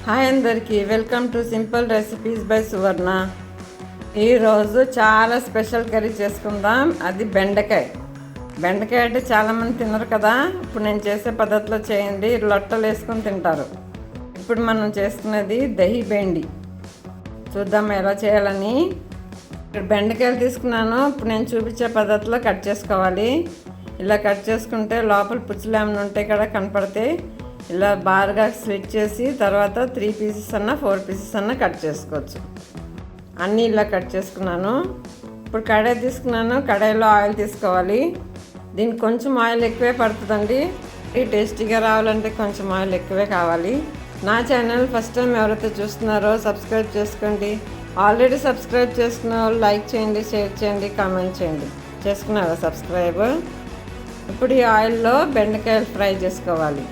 Hi అందరికీ, welcome to simple recipes by Suvarna. ఈరోజు చాలా స్పెషల్ కర్రీ చేసుకుందాం. అది బెండకాయ. బెండకాయ అంటే చాలామంది తినరు కదా. ఇప్పుడు నేను చేసే పద్ధతిలో చేయండి, లొట్టలు వేసుకొని తింటారు. ఇప్పుడు మనం చేసుకునేది దహి బెండి. చూద్దాం ఎలా చేయాలని. ఇక్కడ బెండకాయలు తీసుకున్నాను. ఇప్పుడు నేను చూపించే పద్ధతిలో కట్ చేసుకోవాలి. ఇలా కట్ చేసుకుంటే లోపల పుచ్చులు ఏమైనా ఉంటే కూడా కనపడతాయి. ఇలా బాగా స్లిట్ చేసి తర్వాత 3 పీసెస్ అన్నా 4 పీసెస్ అన్నా కట్ చేసుకోవచ్చు. అన్నీ ఇలా కట్ చేసుకున్నాను. ఇప్పుడు కడాయి తీసుకున్నాను. కడాయిలో ఆయిల్ తీసుకోవాలి. దీనికి కొంచెం ఆయిల్ ఎక్కువే పడుతుందండి. టేస్టీగా రావాలంటే కొంచెం ఆయిల్ ఎక్కువే కావాలి. నా ఛానల్ ఫస్ట్ టైం ఎవరైతే చూస్తున్నారో సబ్స్క్రైబ్ చేసుకోండి. ఆల్రెడీ సబ్స్క్రైబ్ చేసుకున్న వాళ్ళు లైక్ చేయండి, షేర్ చేయండి, కామెంట్ చేయండి. చేసుకున్నారా సబ్స్క్రైబ్? ఇప్పుడు ఈ ఆయిల్లో బెండకాయలు ఫ్రై చేసుకోవాలి.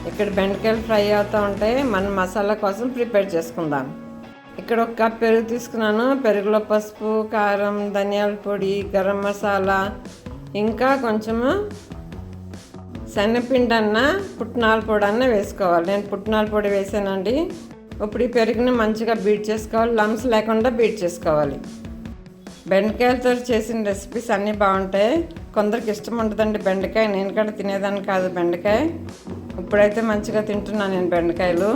ఇక్కడ బెండకాయలు ఫ్రై అవుతూ ఉంటే మనం మసాలా కోసం ప్రిపేర్ చేసుకుందాం. ఇక్కడ 1 కప్ పెరుగు తీసుకున్నాను. పెరుగులో పసుపు, కారం, ధనియాల పొడి, గరం మసాలా, ఇంకా కొంచెము శనగపిండి అన్న పుట్నాల పొడి అన్న వేసుకోవాలి. నేను పుట్నాల పొడి వేసానండి. ఇప్పుడు ఈ పెరుగుని మంచిగా బీట్ చేసుకోవాలి. లమ్స్ లేకుండా బీట్ చేసుకోవాలి. బెండకాయలతో చేసిన రెసిపీస్ అన్నీ బాగుంటాయి. కొందరికి ఇష్టం ఉంటుందండి బెండకాయ. నేను కూడా తినేదాన్ని కాదు బెండకాయ. ఇప్పుడైతే మంచిగా తింటున్నాను నేను బెండకాయలు.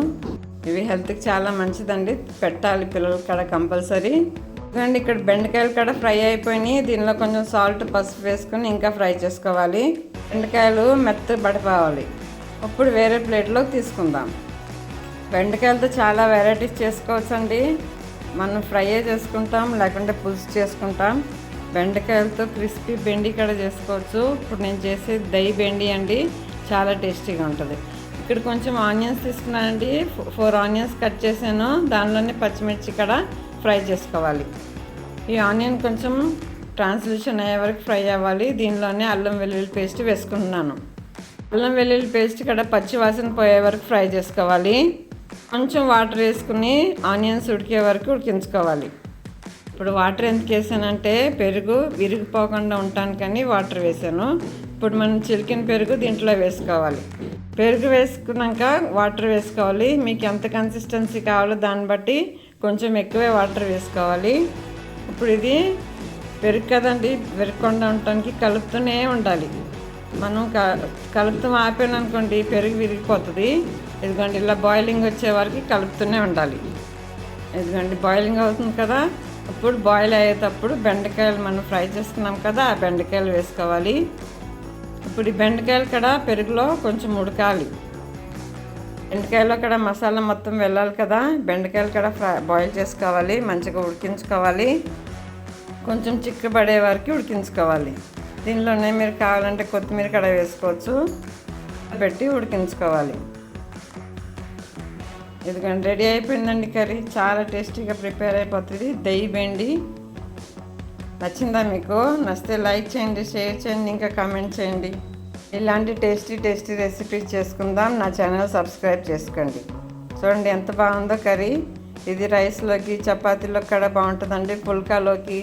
ఇవి హెల్త్కి చాలా మంచిదండి, పెట్టాలి పిల్లలకి కూడా కంపల్సరీ. ఎందుకంటే ఇక్కడ బెండకాయలు కూడా ఫ్రై అయిపోయినాయి. దీనిలో కొంచెం సాల్ట్, పసుపు వేసుకొని ఇంకా ఫ్రై చేసుకోవాలి. బెండకాయలు మెత్తగా పడిపోవాలి. ఇప్పుడు వేరే ప్లేట్లోకి తీసుకుందాం. బెండకాయలతో చాలా వెరైటీస్ చేసుకోవచ్చు అండి. మనం ఫ్రై చేసుకుంటాం, లేకుంటే పులుసు చేసుకుంటాం. బెండకాయలతో క్రిస్పీ బెండి కూడా చేసుకోవచ్చు. ఇప్పుడు నేను చేసేది దహి బెండి అండి, చాలా టేస్టీగా ఉంటుంది. ఇక్కడ కొంచెం ఆనియన్స్ తీసుకున్నానండి. 4 ఆనియన్స్ కట్ చేశాను. దానిలోనే పచ్చిమిర్చి కూడా ఫ్రై చేసుకోవాలి. ఈ ఆనియన్ కొంచెం ట్రాన్స్లేషన్ అయ్యే వరకు ఫ్రై అవ్వాలి. దీనిలోనే అల్లం వెల్లుల్లి పేస్ట్ వేసుకుంటున్నాను. అల్లం వెల్లుల్లి పేస్ట్ కూడా పచ్చి వాసన పోయే వరకు ఫ్రై చేసుకోవాలి. కొంచెం వాటర్ వేసుకుని ఆనియన్స్ ఉడికే వరకు ఉడికించుకోవాలి. ఇప్పుడు వాటర్ ఎందుకు వేసానంటే పెరుగు విరిగిపోకుండా ఉండటానికని వాటర్ వేసాను. ఇప్పుడు మనం చిలికిన పెరుగు దీంట్లో వేసుకోవాలి. పెరుగు వేసుకున్నాక వాటర్ వేసుకోవాలి. మీకు ఎంత కన్సిస్టెన్సీ కావాలో దాన్ని బట్టి కొంచెం ఎక్కువే వాటర్ వేసుకోవాలి. ఇప్పుడు ఇది పెరుగు కదండి, విరగకుండా ఉండటానికి కలుపుతూనే ఉండాలి. మనం కలుపుతూ ఆపాననుకోండి పెరుగు విరిగిపోతుంది. ఇదిగోండి ఇలా బాయిలింగ్ వచ్చే వరకు కలుపుతూనే ఉండాలి. ఇదిగోండి బాయిలింగ్ అవుతుంది కదా. ఇప్పుడు బాయిల్ అయ్యేటప్పుడు బెండకాయలు మనం ఫ్రై చేసుకున్నాం కదా, ఆ బెండకాయలు వేసుకోవాలి. ఇప్పుడు ఈ బెండకాయలు కూడా పెరుగులో కొంచెం ఉడకాలి. బెండకాయలో కూడా మసాలా మొత్తం వెళ్ళాలి కదా. బెండకాయలు కూడా బాయిల్ చేసుకోవాలి, మంచిగా ఉడికించుకోవాలి. కొంచెం చిక్కబడే వరకు ఉడికించుకోవాలి. దీనిలోనే మీరు కావాలంటే కొత్తిమీర కూడా వేసుకోవచ్చు. పెట్టి ఉడికించుకోవాలి. ఇదిగోండి రెడీ అయిపోయిందండి కర్రీ. చాలా టేస్టీగా ప్రిపేర్ అయిపోతుంది దహి బెండి. నచ్చిందా మీకు? నచ్చితే లైక్ చేయండి, షేర్ చేయండి, ఇంకా కామెంట్ చేయండి. ఇలాంటి టేస్టీ రెసిపీస్ చేసుకుందాం. నా ఛానల్ సబ్స్క్రైబ్ చేసుకోండి. చూడండి ఎంత బాగుందో కర్రీ. ఇది రైస్లోకి, చపాతీలోకి కూడా బాగుంటుందండి, పుల్కాలోకి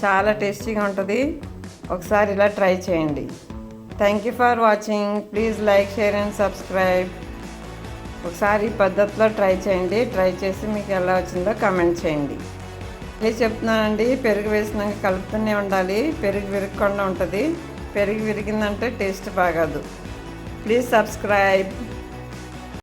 చాలా టేస్టీగా ఉంటుంది. ఒకసారి ఇలా ట్రై చేయండి. Thank you for watching. Please like, share and subscribe. ఒకసారి ఈ పద్ధతిలో ట్రై చేయండి. ట్రై చేసి మీకు ఎలా వచ్చిందో కామెంట్ చేయండి. నేను చెప్తున్నానండి, పెరుగు వేసినాక కలుపుతూనే ఉండాలి. పెరుగు విరగకుండా ఉంటుంది. పెరుగు విరిగిందంటే టేస్ట్ బాగోదు. Please subscribe.